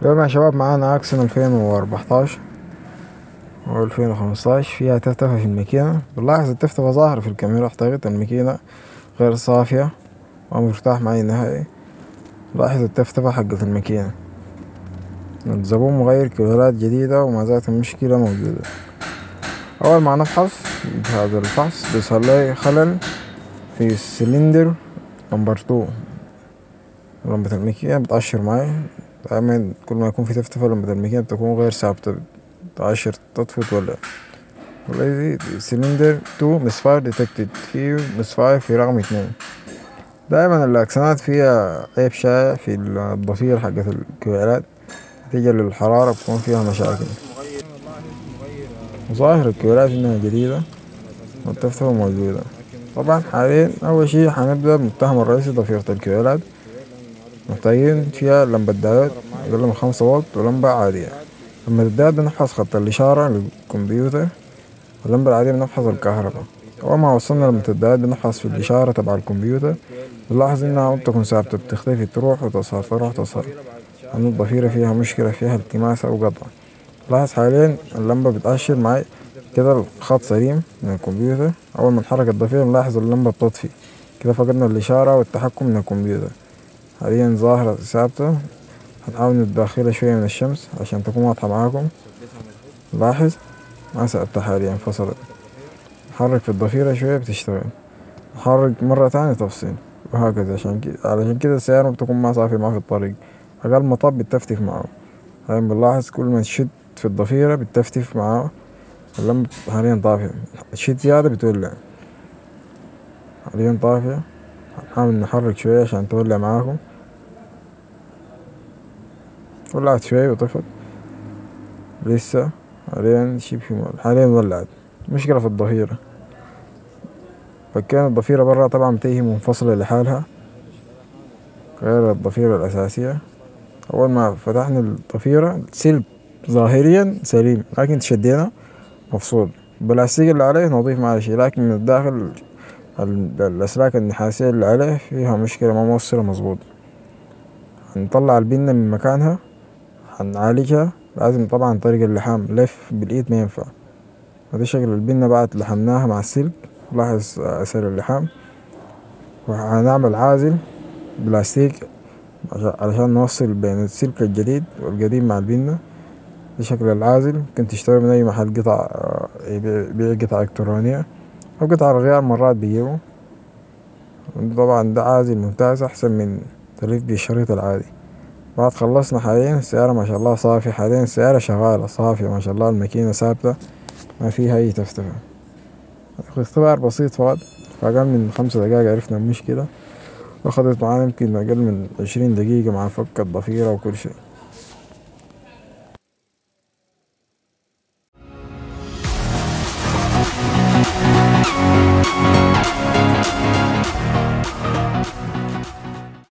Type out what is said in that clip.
اليوم يا شباب معانا أكسن 2014 و 2015 فيها تفتفة في الماكينة. بنلاحظ التفتفة ظاهرة في الكاميرا، أعتقد الماكينة غير صافية ومرتاح معي نهائي. لاحظ التفتفة حقت الماكينة، الزبون مغير كيبلات جديدة وما زالت المشكلة موجودة. أول ما نفحص هذا الفحص بيظهر لي خلل في السلندر نمبر 2. لمبة الماكينة بتأشر معي دايما، كل ما يكون في تفتفة لمبة الماكينة بتكون غير ثابتة، بتأشر تطفت ولا والذي سلندر 2 مسفاير ديتكتد، في مسفاير في رقم 2. دايما الأكسنات فيها عيب شائع في الضفير حقت الكويلات نتيجة للحرارة بتكون فيها مشاكل. ظاهر الكويلات إنها جديدة والتفتفة موجودة. طبعا حاليا أول شي حنبدأ بالمتهم الرئيسي ضفيرة الكويلات، محتاجين فيها لمبة دايود أقل من 5 واط ولمبة عادية. لمبة الدايود بنفحص خط الإشارة للكمبيوتر، واللمبة العادية بنفحص الكهرباء. أول ما وصلنا لمبة الدايود بنفحص في الإشارة تبع الكمبيوتر، بنلاحظ إنها ما بتكون ثابتة، بتختفي تروح وتظهر تروح تظهر، أن الضفيرة فيها مشكلة، فيها التماس أو قطع. لاحظ حاليا اللمبة بتأشر معي كده الخط سليم من الكمبيوتر. أول ما نحرك الضفيرة نلاحظ اللمبة بتطفي، كده فقدنا الإشارة والتحكم من الكمبيوتر. حاليا ظاهرة ثابتة، هنحاول ندخلها شوية من الشمس عشان تكون واضحة معاكم. لاحظ ما ثابتة حاليا، انفصلت. نحرك في الضفيرة شوية بتشتغل، نحرك مرة تانية تفصل، وهكذا. علشان كده السيارة بتكون ما صافية معاه في الطريق، أقل مطب بتفتف معاه. حاليا بنلاحظ كل ما تشد في الضفيرة بتفتف معاه. اللمبة حاليا طافية، تشد زيادة بتولع. حاليا طافية، هنحاول نحرك شوية عشان تولع معاكم. ولعت شوية وطفت لسه. حاليا ولعت. مشكلة في الضفيرة، فكان الضفيرة برا طبعا بتيجي منفصلة لحالها غير الضفيرة الأساسية. أول ما فتحنا الضفيرة سلك ظاهريا سليم، لكن شدينا مفصول. البلاستيك اللي عليه نضيف ما شي، لكن من الداخل الأسلاك النحاسية اللي عليه فيها مشكلة، ما موصلة مظبوط. هنطلع البنة من مكانها، هنعالجها. لازم طبعا طريق اللحام لف بالإيد ما ينفع. هذا شكل البنة بعد لحمناها مع السلك، لاحظ أثر اللحام. وهنعمل عازل بلاستيك علشان نوصل بين السلك الجديد والقديم مع البنة. ده شكل العازل، ممكن تشتري من أي محل قطع يبيع قطع إلكترونية أو قطع الغيار، مرات بيجيبوا. طبعا ده عازل ممتاز أحسن من تلف بالشريط العادي. بعد خلصنا حاليا السيارة ما شاء الله صافية، حاليا السيارة شغالة صافية ما شاء الله، الماكينة ثابتة ما فيها أي تفتفة. اختبار بسيط فقط، في أقل من 5 دقايق عرفنا المشكلة، وأخدت معانا يمكن أقل من 20 دقيقة مع فك الضفيرة وكل شيء.